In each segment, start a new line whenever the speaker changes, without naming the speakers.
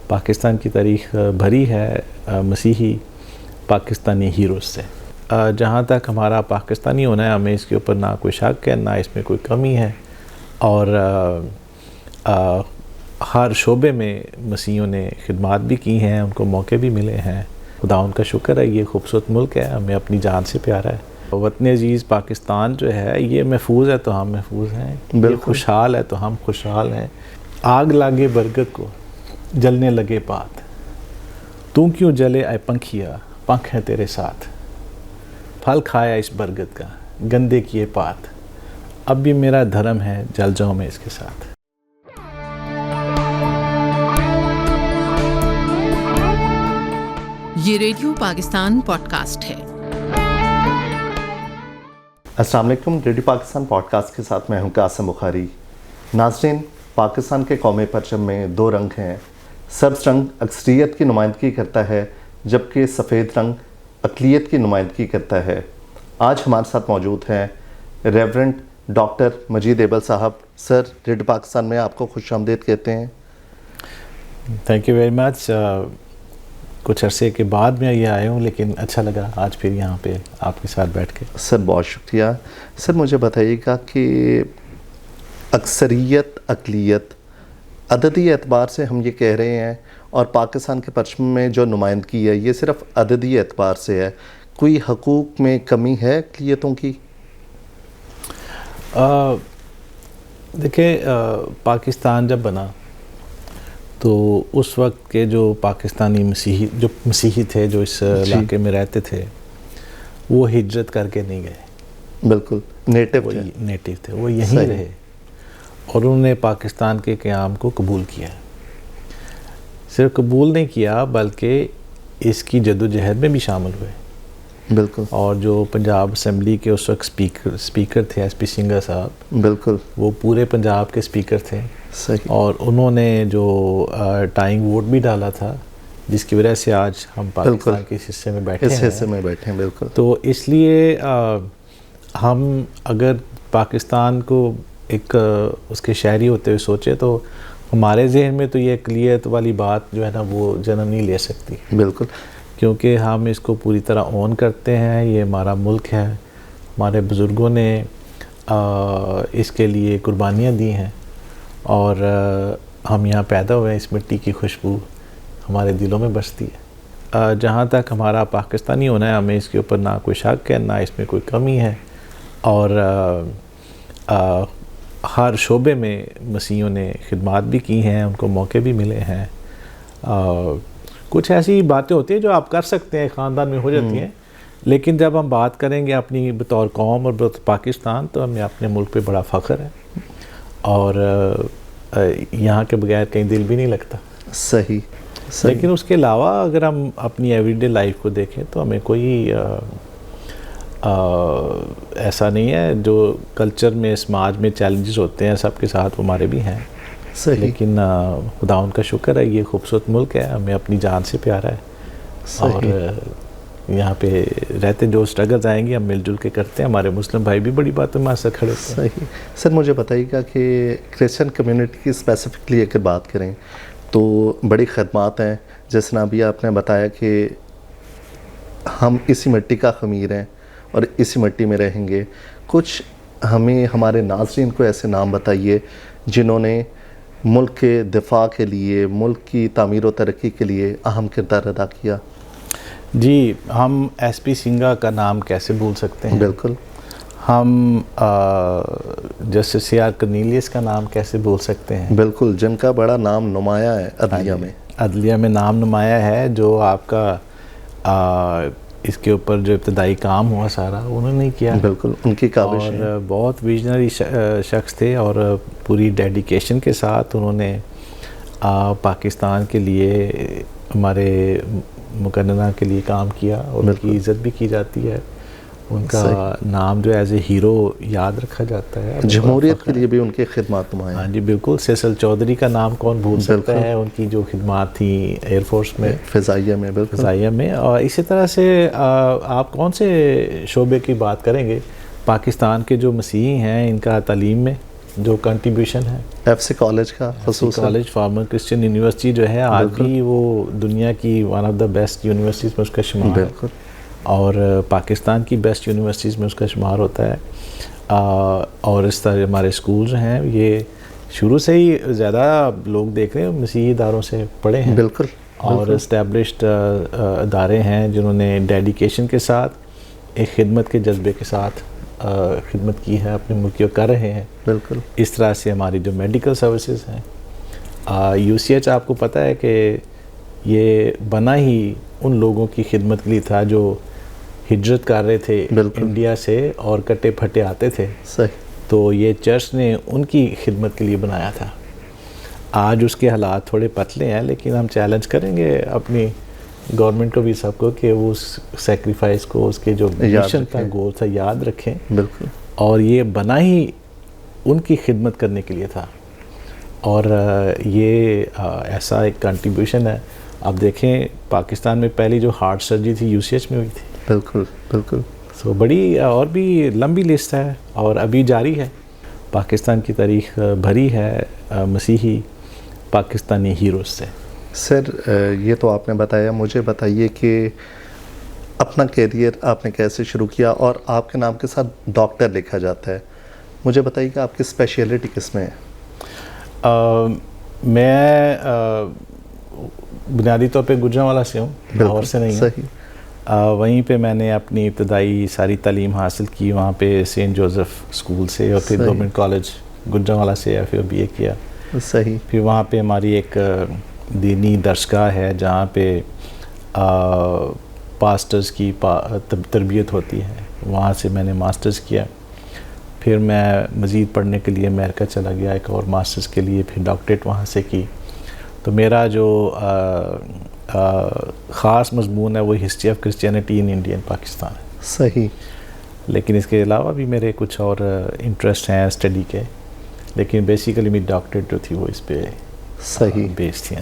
پاکستان کی تاریخ بھری ہے مسیحی پاکستانی ہیروز سے. جہاں تک ہمارا پاکستانی ہونا ہے ہمیں اس کے اوپر نہ کوئی شک ہے نہ اس میں کوئی کمی ہے, اور ہر شعبے میں مسیحیوں نے خدمات بھی کی ہیں, ان کو موقع بھی ملے ہیں. خدا ان کا شکر ہے, یہ خوبصورت ملک ہے, ہمیں اپنی جان سے پیارا ہے. وطن عزیز پاکستان جو ہے یہ محفوظ ہے تو ہم محفوظ ہیں, یہ خوشحال ہے تو ہم خوشحال ہیں. آگ لاگے برگد کو جلنے لگے پات, تو کیوں جلے اے پنکھیا پنکھ ہے تیرے ساتھ. پھل کھایا اس برگد کا گندے کیے پات, اب بھی میرا دھرم ہے جل جاؤں میں اس کے ساتھ.
یہ ریڈیو پاکستان پوڈ کاسٹ ہے.
السلام علیکم. ریڈیو پاکستان پوڈ کاسٹ کے ساتھ میں ہوں قاسم بخاری. ناظرین, پاکستان کے قومی پرچم میں دو رنگ ہیں. سبز رنگ اکثریت کی نمائندگی کرتا ہے جبکہ سفید رنگ اقلیت کی نمائندگی کرتا ہے. آج ہمارے ساتھ موجود ہیں ریورنڈ ڈاکٹر مجید ایبل صاحب. سر, ریڈیو پاکستان میں آپ کو خوش آمدید کہتے ہیں.
Thank you very much. کچھ عرصے کے بعد میں یہ آیا ہوں لیکن اچھا لگا آج پھر یہاں پہ آپ کے ساتھ بیٹھ کے.
سر بہت شکریہ. سر مجھے بتائیے گا کہ اکثریت اقلیت عددی اعتبار سے ہم یہ کہہ رہے ہیں, اور پاکستان کے پرچم میں جو نمائندگی ہے یہ صرف عددی اعتبار سے ہے, کوئی حقوق میں کمی ہے اقلیتوں کی؟
دیکھیں, پاکستان جب بنا تو اس وقت کے جو پاکستانی مسیحی تھے جو اس علاقے میں رہتے تھے وہ ہجرت کر کے نہیں گئے.
بالکل
نیٹو تھے, وہ یہیں رہے اور انہوں نے پاکستان کے قیام کو قبول کیا. صرف قبول نہیں کیا بلکہ اس کی جدوجہد میں بھی شامل ہوئے.
بالکل.
اور جو پنجاب اسمبلی کے اس وقت اسپیکر تھے ایس پی سنگھا صاحب, بالکل, وہ پورے پنجاب کے اسپیکر تھے.
صحیح.
اور انہوں نے جو ٹائنگ ووٹ بھی ڈالا تھا جس کی وجہ سے آج ہم پاکستان کے اس حصے میں بیٹھے ہیں.
بالکل.
تو اس لیے ہم اگر پاکستان کو ایک اس کے شہری ہوتے ہوئے سوچے تو ہمارے ذہن میں تو یہ اقلیت والی بات جو ہے نا وہ جنم نہیں لے سکتی.
بالکل.
کیونکہ ہم اس کو پوری طرح اون کرتے ہیں, یہ ہمارا ملک ہے, ہمارے بزرگوں نے اس کے لیے قربانیاں دی ہیں اور ہم یہاں پیدا ہوئے ہیں. اس مٹی کی خوشبو ہمارے دلوں میں بستی ہے. جہاں تک ہمارا پاکستانی ہونا ہے ہمیں اس کے اوپر نہ کوئی شک ہے نہ اس میں کوئی کمی ہے, اور ہر شعبے میں مسیحیوں نے خدمات بھی کی ہیں, ان کو موقع بھی ملے ہیں. کچھ ایسی باتیں ہوتی ہیں جو آپ کر سکتے ہیں, خاندان میں ہو جاتی ہیں, لیکن جب ہم بات کریں گے اپنی بطور قوم اور بطور پاکستان تو ہمیں اپنے ملک پہ بڑا فخر ہے اور یہاں کے بغیر کہیں دل بھی نہیں لگتا.
صحیح.
لیکن اس کے علاوہ اگر ہم اپنی ایوری ڈے لائف کو دیکھیں تو ہمیں کوئی ایسا نہیں ہے. جو کلچر میں سماج میں چیلنجز ہوتے ہیں سب کے ساتھ ہمارے بھی ہیں.
صحیح.
لیکن خدا ان کا شکر ہے, یہ خوبصورت ملک ہے, ہمیں اپنی جان سے پیارا ہے. اور یہاں پہ رہتے جو اسٹرگلز آئیں گی ہم مل جل کے کرتے ہیں. ہمارے مسلم بھائی بھی بڑی باتوں میں سے کھڑے ہوتے ہیں.
صحیح. سر مجھے بتائیے گا کہ کرسچن کمیونٹی کی اسپیسیفکلی اگر بات کریں تو بڑی خدمات ہیں. جس طرح ابھی آپ نے بتایا کہ ہم اسی مٹی کا خمیر ہیں اور اسی مٹی میں رہیں گے. کچھ ہمیں ہمارے ناظرین کو ایسے نام بتائیے جنہوں نے ملک کے دفاع کے لیے, ملک کی تعمیر و ترقی کے لیے اہم کردار ادا کیا.
جی, ہم ایس پی سنگھا کا نام کیسے بھول سکتے ہیں.
بالکل.
ہم جسٹس سی آر کرنیلیس کا نام کیسے بھول سکتے ہیں.
بالکل, جن کا بڑا نام نمایاں ہے عدلیہ میں
نام نمایاں ہے. جو آپ کا اس کے اوپر جو ابتدائی کام ہوا سارا انہوں نے کیا.
بالکل, ان کی کاوش
اور بہت ویژنری شخص تھے اور پوری ڈیڈیکیشن کے ساتھ انہوں نے پاکستان کے لیے, ہمارے مقننہ کے لیے کام کیا اور ان کی عزت بھی کی جاتی ہے. ان کا نام جو ایز اے ہیرو یاد رکھا جاتا ہے.
جمہوریت کے لیے بھی ان کے خدمات نمایاں.
ہاں جی بالکل. سیسل چودھری کا نام کون بھول سکتا ہے, ان کی جو خدمات تھیں ایئر فورس میں,
فضائیہ میں. بالکل,
فضائیہ میں. اور اسی طرح سے آپ کون سے شعبے کی بات کریں گے, پاکستان کے جو مسیحی ہیں ان کا تعلیم میں جو کنٹریبیوشن ہے
ایف سی کالج کا خصوصاً
کالج فارمر کرسچن یونیورسٹی جو ہے آج بھی وہ دنیا کی one of the best universities میں اس کا شمار ہے,
بالکل,
اور پاکستان کی بیسٹ یونیورسٹیز میں اس کا شمار ہوتا ہے. اور اس طرح ہمارے اسکولز ہیں یہ شروع سے ہی زیادہ لوگ دیکھ رہے ہیں مسیحی اداروں سے پڑھے ہیں,
بالکل,
اور اسٹیبلشڈ ادارے ہیں جنہوں نے ڈیڈیکیشن کے ساتھ ایک خدمت کے جذبے کے ساتھ خدمت کی ہے, اپنے ملک کی کر رہے ہیں.
بالکل,
اس طرح سے ہماری جو میڈیکل سروسز ہیں, یو سی ایچ آپ کو پتہ ہے کہ یہ بنا ہی ان لوگوں کی خدمت کے لیے تھا جو ہجرت کر رہے تھے انڈیا سے اور کٹے پھٹے آتے تھے.
صحیح,
تو یہ چرچ نے ان کی خدمت کے لیے بنایا تھا. آج اس کے حالات تھوڑے پتلے ہیں, لیکن ہم چیلنج کریں گے اپنی گورنمنٹ کو بھی سب کو کہ وہ اس سیکریفائس کو, اس کے جو مشن تھا, گول تھا, یاد رکھیں.
بالکل,
اور یہ بنا ہی ان کی خدمت کرنے کے لیے تھا, اور یہ ایسا ایک کنٹریبیوشن ہے. آپ دیکھیں پاکستان میں پہلی جو ہارٹ سرجری تھی یو سی ایچ میں ہوئی تھی.
بالکل, بالکل.
سو بڑی اور بھی لمبی لسٹ ہے اور ابھی جاری ہے. پاکستان کی تاریخ بھری ہے مسیحی پاکستانی ہیروز سے.
سر یہ تو آپ نے بتایا, مجھے بتائیے کہ اپنا کیریئر آپ نے کیسے شروع کیا, اور آپ کے نام کے ساتھ ڈاکٹر لکھا جاتا ہے. مجھے بتائیے کہ آپ کی اسپیشلٹی کس میں ہے؟
میں بنیادی طور پہ گجرانوالہ سے ہوں, لاہور سے نہیں ہوں.
صحیح.
وہیں پہ میں نے اپنی ابتدائی ساری تعلیم حاصل کی وہاں پہ سینٹ جوزف اسکول سے, اور پھر گورنمنٹ کالج گجرانوالہ سے یا پھر بی اے کیا.
صحیح.
پھر وہاں پہ ہماری ایک دینی درسگاہ ہے جہاں پہ پاسٹرز کی تربیت ہوتی ہے, وہاں سے میں نے ماسٹرز کیا. پھر میں مزید پڑھنے کے لیے امریکہ چلا گیا ایک اور ماسٹرز کے لیے, پھر ڈاکٹریٹ وہاں سے کی. تو میرا جو خاص مضمون ہے وہ history of Christianity in India and Pakistan ہے.
صحیح.
لیکن اس کے علاوہ بھی میرے کچھ اور انٹرسٹ ہیں اسٹڈی کے, لیکن بیسیکلی میری ڈاکٹریٹ جو تھی وہ اس پہ
صحیح
بیس تھی.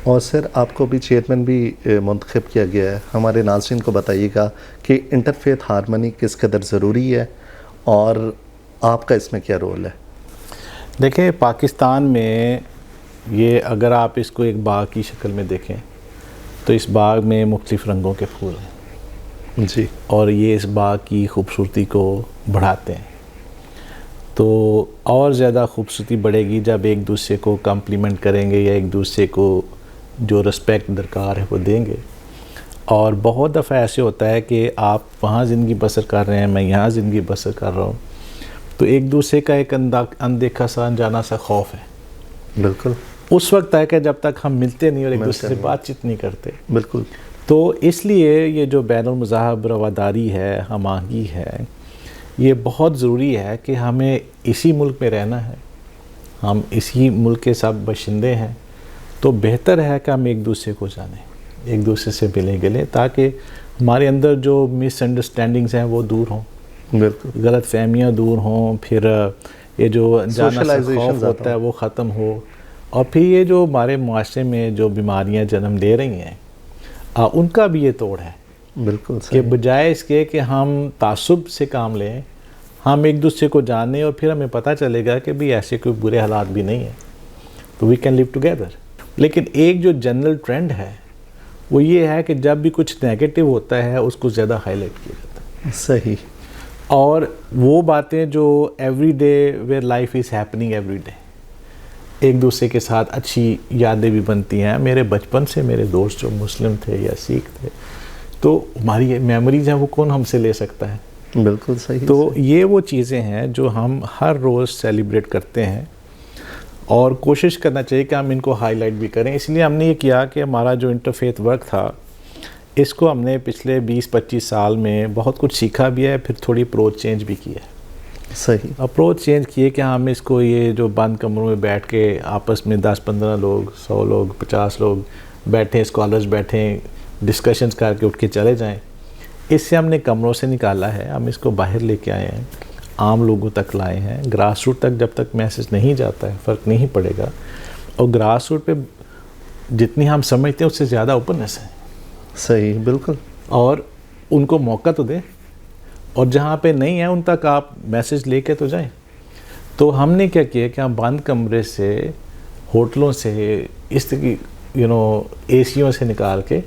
اور سر آپ کو بھی چیئرمین بھی منتخب کیا گیا ہے. ہمارے ناظرین کو بتائیے گا کہ انٹرفیتھ ہارمنی کس قدر ضروری ہے اور آپ کا اس میں کیا رول ہے؟
دیکھیں پاکستان میں یہ اگر آپ اس کو ایک باغ کی شکل میں دیکھیں تو اس باغ میں مختلف رنگوں کے پھول ہیں
جی,
اور یہ اس باغ کی خوبصورتی کو بڑھاتے ہیں. تو اور زیادہ خوبصورتی بڑھے گی جب ایک دوسرے کو کمپلیمنٹ کریں گے یا ایک دوسرے کو جو رسپیکٹ درکار ہے وہ دیں گے. اور بہت دفعہ ایسے ہوتا ہے کہ آپ وہاں زندگی بسر کر رہے ہیں, میں یہاں زندگی بسر کر رہا ہوں, تو ایک دوسرے کا ایک اندیکھا سا انجانا سا خوف ہے.
بالکل.
اس وقت ہے کہ جب تک ہم ملتے نہیں اور ایک دوسرے سے بات چیت نہیں کرتے.
بالکل.
تو اس لیے یہ جو بین المذاہب رواداری ہے, ہم آہنگی ہے, یہ بہت ضروری ہے کہ ہمیں اسی ملک میں رہنا ہے, ہم اسی ملک کے سب باشندے ہیں. تو بہتر ہے کہ ہم ایک دوسرے کو جانیں, ایک دوسرے سے ملیں گلیں, تاکہ ہمارے اندر جو مس انڈرسٹینڈنگز ہیں وہ دور ہوں,
بالکل,
غلط فہمیاں دور ہوں, پھر یہ جو جانا سا خوف ہوتا ہے وہ ختم ہو. اور پھر یہ جو ہمارے معاشرے میں جو بیماریاں جنم دے رہی ہیں ان کا بھی یہ توڑ ہے.
بالکل
کہ بجائے اس کے کہ ہم تعصب سے کام لیں, ہم ایک دوسرے کو جانیں اور پھر ہمیں پتہ چلے گا کہ بھی ایسے کوئی برے حالات بھی نہیں ہیں, تو وی کین لیو ٹوگیدر. لیکن ایک جو جنرل ٹرینڈ ہے وہ یہ ہے کہ جب بھی کچھ نیگیٹو ہوتا ہے اس کو زیادہ ہائی لائٹ کیا جاتا ہے.
صحیح.
اور وہ باتیں جو every day where life is happening every day, ایک دوسرے کے ساتھ اچھی یادیں بھی بنتی ہیں. میرے بچپن سے میرے دوست جو مسلم تھے یا سکھ تھے, تو ہماری میموریز ہیں وہ کون ہم سے لے سکتا ہے.
بالکل صحیح.
تو یہ وہ چیزیں ہیں جو ہم ہر روز سیلیبریٹ کرتے ہیں, اور کوشش کرنا چاہیے کہ ہم ان کو ہائی لائٹ بھی کریں. اس لیے ہم نے یہ کیا کہ ہمارا جو انٹرفیتھ ورک تھا اس کو ہم نے پچھلے 20-25 سال میں بہت کچھ سیکھا بھی ہے, پھر تھوڑی اپروچ چینج بھی کی ہے.
صحیح.
اپروچ چینج کیے کہ ہم اس کو یہ جو بند کمروں میں بیٹھ کے آپس میں 10-15 لوگ, 100 لوگ, 50 لوگ بیٹھیں, اسکالرز بیٹھیں, ڈسکشنز کر کے اٹھ کے چلے جائیں, اس سے ہم نے کمروں سے نکالا ہے. ہم اس کو باہر لے کے آئے ہیں, عام لوگوں تک لائے ہیں. گراس روٹ تک جب تک میسج نہیں جاتا ہے فرق نہیں پڑے گا, اور گراس روٹ پہ جتنی ہم سمجھتے ہیں اس سے زیادہ اوپننس ہے.
صحیح. بالکل.
اور ان کو موقع تو دیں, اور جہاں پہ نہیں ہے ان تک آپ میسج لے کے تو جائیں. تو ہم نے کیا کیا کہ ہم بند کمرے سے ہوٹلوں سے اس طرح اے سیوں سے نکال کے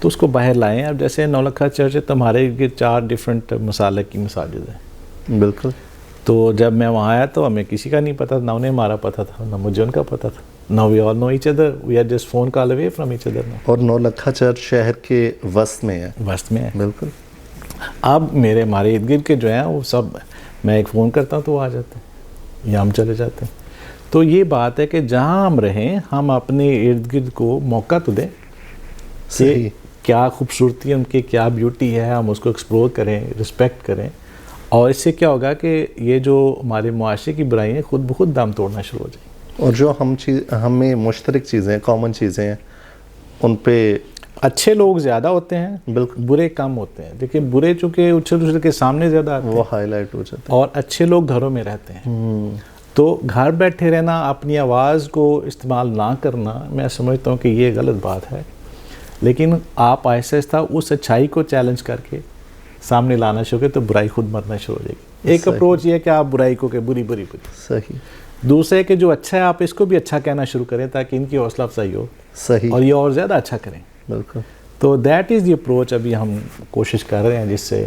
تو اس کو باہر لائیں. اب جیسے نولکھا چرچ ہے تو ہمارے 4 ڈفرینٹ مسالک کی مساجد ہیں.
بالکل.
تو جب میں وہاں آیا تو ہمیں کسی کا نہیں پتہ تھا, نہ انہیں ہمارا پتہ تھا, نہ مجھے ان کا پتہ تھا. Now we all know each other. We are just phone call away from each other now.
اور نولکھا چرچ شہر کے وسط میں ہے.
وسط میں ہے.
بالکل.
اب ہمارے ارد گرد کے جو ہیں وہ سب, میں ایک فون کرتا ہوں تو وہ آ جاتے ہیں یا ہم چلے جاتے ہیں. تو یہ بات ہے کہ جہاں ہم رہیں ہم اپنے ارد گرد کو موقع تو دیں.
صحیح.
کیا خوبصورتی ہے ان کی, کیا بیوٹی ہے, ہم اس کو ایکسپلور کریں, رسپیکٹ کریں. اور اس سے کیا ہوگا کہ یہ جو ہمارے معاشرے کی برائیاں خود بخود دم توڑنا شروع ہو جائیں. اور
جو ہمیں مشترک چیزیں, کامن چیزیں ہیں, ان پہ
اچھے لوگ زیادہ ہوتے ہیں,
بالکل,
برے کم ہوتے ہیں. دیکھیں برے چونکہ دوسرے کے سامنے زیادہ آتے ہیں,
وہ ہائی لائٹ ہو جاتے ہیں,
اور اچھے لوگ گھروں میں رہتے ہیں. تو گھر بیٹھے رہنا, اپنی آواز کو استعمال نہ کرنا, میں سمجھتا ہوں کہ یہ غلط بات ہے. لیکن آپ آہستہ آہستہ اس اچھائی کو چیلنج کر کے سامنے لانا شروع کریں تو برائی خود مرنا شروع ہو جائے گی. ایک اپروچ یہ ہے کہ آپ برائی کو کہ بری بری بری.
صحیح.
دوسرے کہ جو اچھا ہے آپ اس کو بھی اچھا کہنا شروع کریں تاکہ ان کی حوصلہ افزائی ہو.
صحیح.
اور یہ اور زیادہ اچھا کریں.
بالکل.
تو دیٹ از دی اپروچ ابھی ہم کوشش کر رہے ہیں, جس سے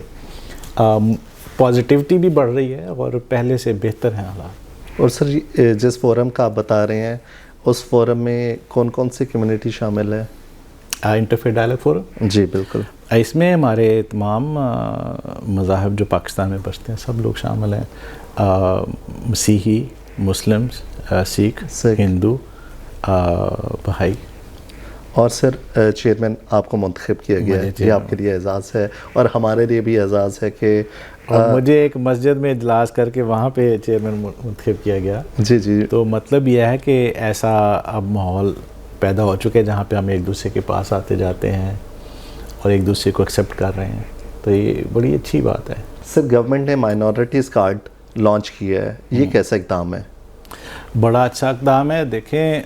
پازیٹیوٹی بھی بڑھ رہی ہے اور پہلے سے بہتر ہیں حالات.
اور سر جس فورم کا آپ بتا رہے ہیں اس فورم میں کون کون سی کمیونٹی شامل ہے؟
Interfaith dialogue forum.
جی بالکل.
اس میں ہمارے تمام مذاہب جو پاکستان میں بستے ہیں سب لوگ شامل ہیں. مسیحی, مسلمز, سکھ, ہندو, بہائی. اور
سر چیئرمین آپ کو منتخب کیا گیا ہے, یہ آپ کے لیے اعزاز ہے اور ہمارے لیے بھی اعزاز ہے کہ
مجھے ایک مسجد میں اجلاس کر کے وہاں پہ چیئرمین منتخب کیا گیا.
جی جی.
تو مطلب یہ ہے کہ ایسا اب ماحول پیدا ہو چکے جہاں پہ ہم ایک دوسرے کے پاس آتے جاتے ہیں اور ایک دوسرے کو ایکسیپٹ کر رہے ہیں. تو یہ بڑی اچھی بات ہے.
سر گورنمنٹ نے مائنورٹیز کارڈ لانچ کیا ہے, یہ کیسا اقدام ہے؟
بڑا اچھا اقدام ہے. دیکھیں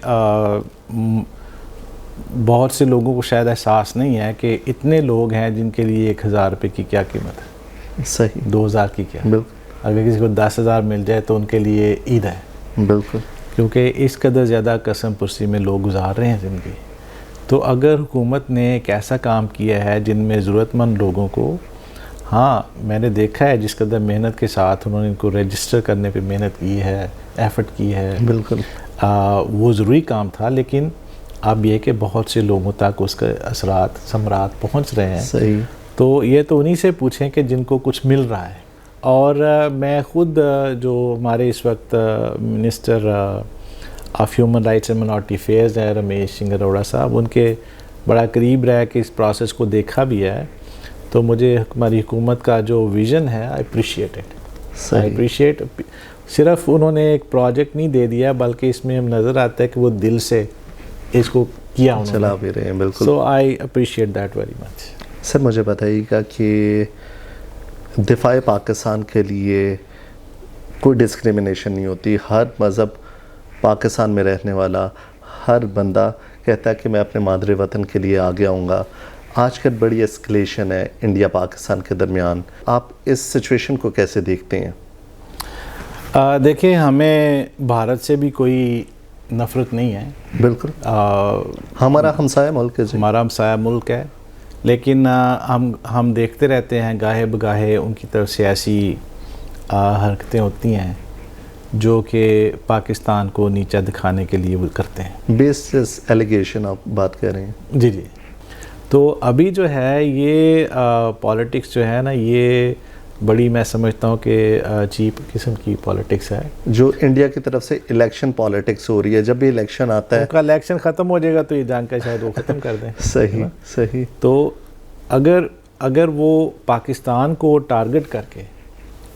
بہت سے لوگوں کو شاید احساس نہیں ہے کہ اتنے لوگ ہیں جن کے لیے 1000 روپے کی کیا قیمت ہے.
صحیح.
2000 کی کیا.
بالکل.
اگر کسی کو 10,000 مل جائے تو ان کے لیے عید ہے.
بالکل.
کیونکہ اس قدر زیادہ قسم پرسی میں لوگ گزار رہے ہیں زندگی. تو اگر حکومت نے ایک ایسا کام کیا ہے جن میں ضرورت مند لوگوں کو, ہاں میں نے دیکھا ہے جس قدر محنت کے ساتھ انہوں نے ان کو رجسٹر کرنے پہ محنت کی ہے, ایفرٹ کی ہے.
بالکل.
وہ ضروری کام تھا, لیکن اب یہ کہ بہت سے لوگوں تک اس کے اثرات ثمرات پہنچ رہے ہیں.
صحیح.
تو یہ تو انہی سے پوچھیں کہ جن کو کچھ مل رہا ہے. اور میں خود جو ہمارے اس وقت minister of human rights and minority affairs ہیں رمیش سنگھ اروڑا صاحب, ان کے بڑا قریب رہ کے اس پروسیس کو دیکھا بھی ہے. تو مجھے ہماری حکومت کا جو ویژن ہے I appreciate it. I appreciate. صرف انہوں نے ایک پروجیکٹ نہیں دے دیا بلکہ اس میں ہم نظر آتا ہے کہ وہ دل سے اس کو کیا
چلا بھی رہے ہیں. بالکل.
So I appreciate that very much.
Sir مجھے بتائیے گا کہ دفاع پاکستان کے لیے کوئی ڈسکریمنیشن نہیں ہوتی. ہر مذہب پاکستان میں رہنے والا ہر بندہ کہتا ہے کہ میں اپنے مادر وطن کے لیے آگے آؤں گا. آج کل بڑی اسکلیشن ہے انڈیا پاکستان کے درمیان, آپ اس سچویشن کو کیسے دیکھتے ہیں؟
دیکھیں ہمیں بھارت سے بھی کوئی نفرت نہیں ہے.
بالکل. ہمارا ہمسایہ ملک ہے.
ہمارا ہمسایہ ملک ہے, لیکن ہم دیکھتے رہتے ہیں گاہے بگاہے ان کی طرف سیاسی حرکتیں ہوتی ہیں جو کہ پاکستان کو نیچا دکھانے کے لیے وہ کرتے ہیں.
بیسس ایلیگیشن آپ بات کر رہے ہیں.
جی جی. تو ابھی جو ہے یہ پالیٹکس جو ہے نا, یہ بڑی میں سمجھتا ہوں کہ چیپ قسم کی پالیٹکس ہے
جو انڈیا کی طرف سے الیکشن پالیٹکس ہو رہی ہے. جب بھی الیکشن آتا ہے,
ان کا الیکشن ختم ہو جائے گا تو یہ جان کر شاید وہ ختم کر دیں.
صحیح صحیح.
تو اگر وہ پاکستان کو ٹارگٹ کر کے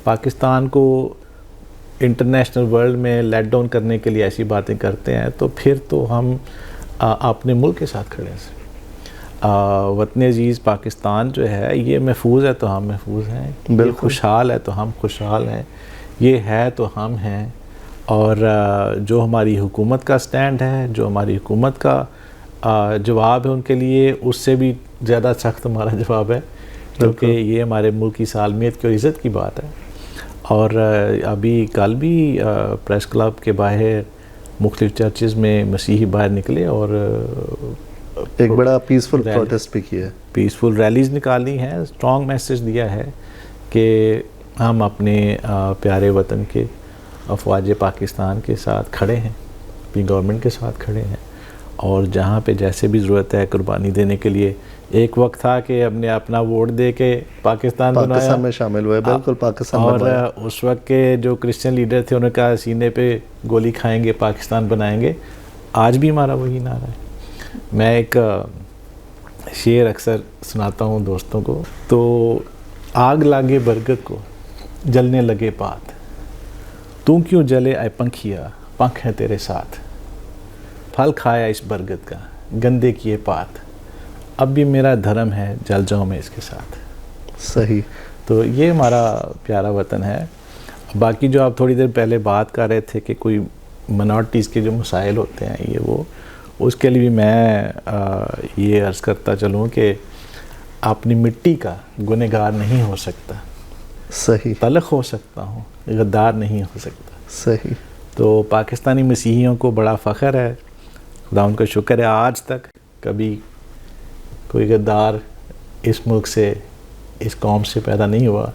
پاکستان کو انٹرنیشنل ورلڈ میں لیٹ ڈاؤن کرنے کے لیے ایسی باتیں کرتے ہیں تو پھر تو ہم اپنے ملک کے ساتھ کھڑے ہیں. وطن عزیز پاکستان جو ہے یہ محفوظ ہے تو ہم محفوظ ہیں, یہ خوشحال ہے تو ہم خوشحال ہیں, یہ ہے تو ہم ہیں. اور جو ہماری حکومت کا سٹینڈ ہے, جو ہماری حکومت کا جواب ہے ان کے لیے, اس سے بھی زیادہ سخت ہمارا جواب ہے, کیونکہ یہ ہمارے ملک کی سالمیت کی اور عزت کی بات ہے. اور ابھی کل بھی پریس کلب کے باہر مختلف چرچز میں مسیحی باہر نکلے اور
ایک بڑا پیسفل پروٹیسٹ بھی کیا ہے,
پیسفل ریلیز نکالی ہیں, اسٹرانگ میسیج دیا ہے کہ ہم اپنے پیارے وطن کے افواج پاکستان کے ساتھ کھڑے ہیں, اپنی گورنمنٹ کے ساتھ کھڑے ہیں, اور جہاں پہ جیسے بھی ضرورت ہے قربانی دینے کے لیے. ایک وقت تھا کہ ہم نے اپنا ووٹ دے کے پاکستان بنایا
میں شامل ہوئے, بالکل پاکستان
اور
بنوایا.
اس وقت کے جو کرسچن لیڈر تھے انہوں نے کہا سینے پہ گولی کھائیں گے, پاکستان بنائیں گے. آج بھی ہمارا وہی نعرہ ہے. میں ایک شعر اکثر سناتا ہوں دوستوں کو, تو آگ لاگے برگد کو جلنے لگے پات, تو کیوں جلے اے پنکھیا پنکھ ہے تیرے ساتھ, پھل کھایا اس برگد کا گندے کیے پات, اب بھی میرا دھرم ہے جل جاؤں میں اس کے ساتھ.
صحیح.
تو یہ ہمارا پیارا وطن ہے. باقی جو آپ تھوڑی دیر پہلے بات کر رہے تھے کہ کوئی منارٹیز کے جو مسائل ہوتے ہیں یہ وہ, اس کے لیے بھی میں یہ عرض کرتا چلوں کہ اپنی مٹی کا گنہگار نہیں ہو سکتا.
صحیح.
تلخ ہو سکتا ہوں, غدار نہیں ہو سکتا.
صحیح.
تو پاکستانی مسیحیوں کو بڑا فخر ہے, خدا ان کا شکر ہے, آج تک کبھی کوئی غدار اس ملک سے, اس قوم سے پیدا نہیں ہوا,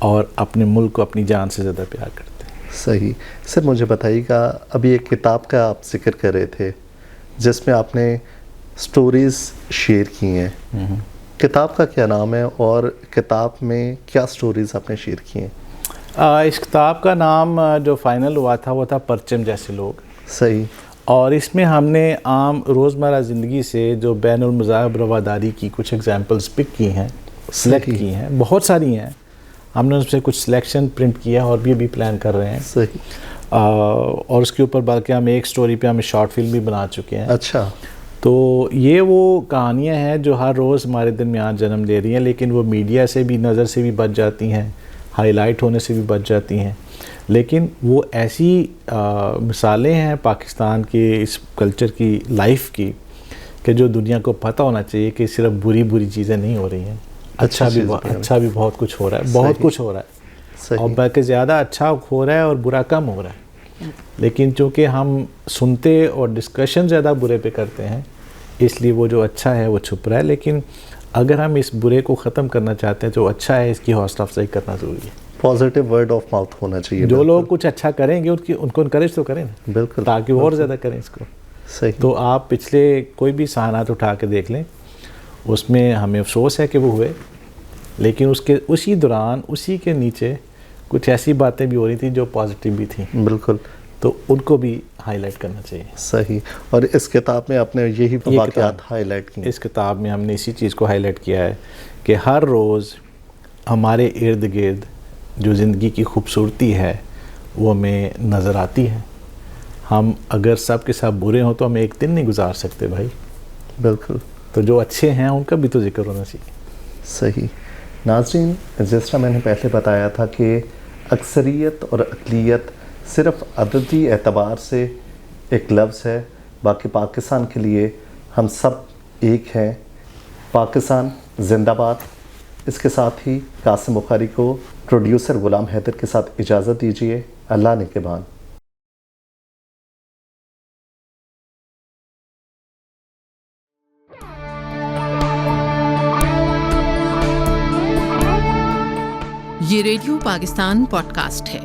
اور اپنے ملک کو اپنی جان سے زیادہ پیار کرتے ہیں.
صحیح. سر مجھے بتائیے گا, ابھی ایک کتاب کا آپ ذکر کر رہے تھے جس میں آپ نے سٹوریز شیئر کی ہیں, کتاب کا کیا نام ہے اور کتاب میں کیا سٹوریز آپ نے شیئر کی ہیں؟
اس کتاب کا نام جو فائنل ہوا تھا وہ تھا پرچم جیسے لوگ.
صحیح. اور
اس میں ہم نے عام روزمرہ زندگی سے جو بین المذاہب رواداری کی کچھ ایگزامپلز پک کی ہیں, سلیکٹ کی ہیں, بہت ساری ہیں. ہم نے اس سے کچھ سلیکشن پرنٹ کیا اور بھی پلان کر رہے ہیں.
صحیح.
اور اس کے اوپر بلکہ ہم ایک سٹوری پہ ہم شارٹ فلم بھی بنا چکے ہیں.
اچھا.
تو یہ وہ کہانیاں ہیں جو ہر روز ہمارے درمیان جنم لے رہی ہیں, لیکن وہ میڈیا سے بھی نظر سے بھی بچ جاتی ہیں, ہائی لائٹ ہونے سے بھی بچ جاتی ہیں. لیکن وہ ایسی مثالیں ہیں پاکستان کے اس کلچر کی, لائف کی, کہ جو دنیا کو پتہ ہونا چاہیے کہ صرف بری چیزیں نہیں ہو رہی ہیں, اچھا بھی بہت کچھ ہو رہا ہے, بہت کچھ ہو رہا ہے, اور بلکہ زیادہ اچھا ہو رہا ہے اور برا کم ہو رہا ہے. لیکن چونکہ ہم سنتے اور ڈسکشن زیادہ برے پہ کرتے ہیں, اس لیے وہ جو اچھا ہے وہ چھپ رہا ہے. لیکن اگر ہم اس برے کو ختم کرنا چاہتے ہیں, جو اچھا ہے اس کی حوصلہ افزائی کرنا ضروری ہے.
پازیٹیو ورڈ آف ماؤتھ ہونا چاہیے.
جو لوگ کچھ اچھا کریں گے ان کو انکریج تو کریں نا,
بالکل,
تاکہ وہ اور زیادہ کریں اس کو.
صحیح.
تو آپ پچھلے کوئی بھی سہانات اٹھا کے دیکھ لیں, اس میں ہمیں افسوس ہے کہ وہ ہوئے, لیکن اسی دوران اسی کے نیچے کچھ ایسی باتیں بھی ہو رہی تھیں جو پازیٹیو بھی تھیں.
بالکل.
تو ان کو بھی ہائی لائٹ کرنا چاہیے.
صحیح. اور اس کتاب میں آپ نے یہی واقعات ہائی لائٹ کی.
اس کتاب میں ہم نے اسی چیز کو ہائی لائٹ کیا ہے کہ ہر روز ہمارے ارد گرد جو زندگی کی خوبصورتی ہے وہ ہمیں نظر آتی ہے. ہم اگر سب کے ساتھ برے ہوں تو ہم ایک دن نہیں گزار سکتے بھائی.
بالکل.
تو جو اچھے ہیں ان کا بھی تو ذکر ہونا چاہیے.
صحیح. ناظرین, جس طرح میں نے پہلے بتایا تھا کہ اکثریت اور اقلیت صرف عددی اعتبار سے ایک لفظ ہے, باقی پاکستان کے لیے ہم سب ایک ہیں. پاکستان زندہ باد. اس کے ساتھ ہی قاسم بخاری کو پروڈیوسر غلام حیدر کے ساتھ اجازت دیجیے. اللہ نگہبان.
یہ ریڈیو پاکستان پوڈ کاسٹ ہے.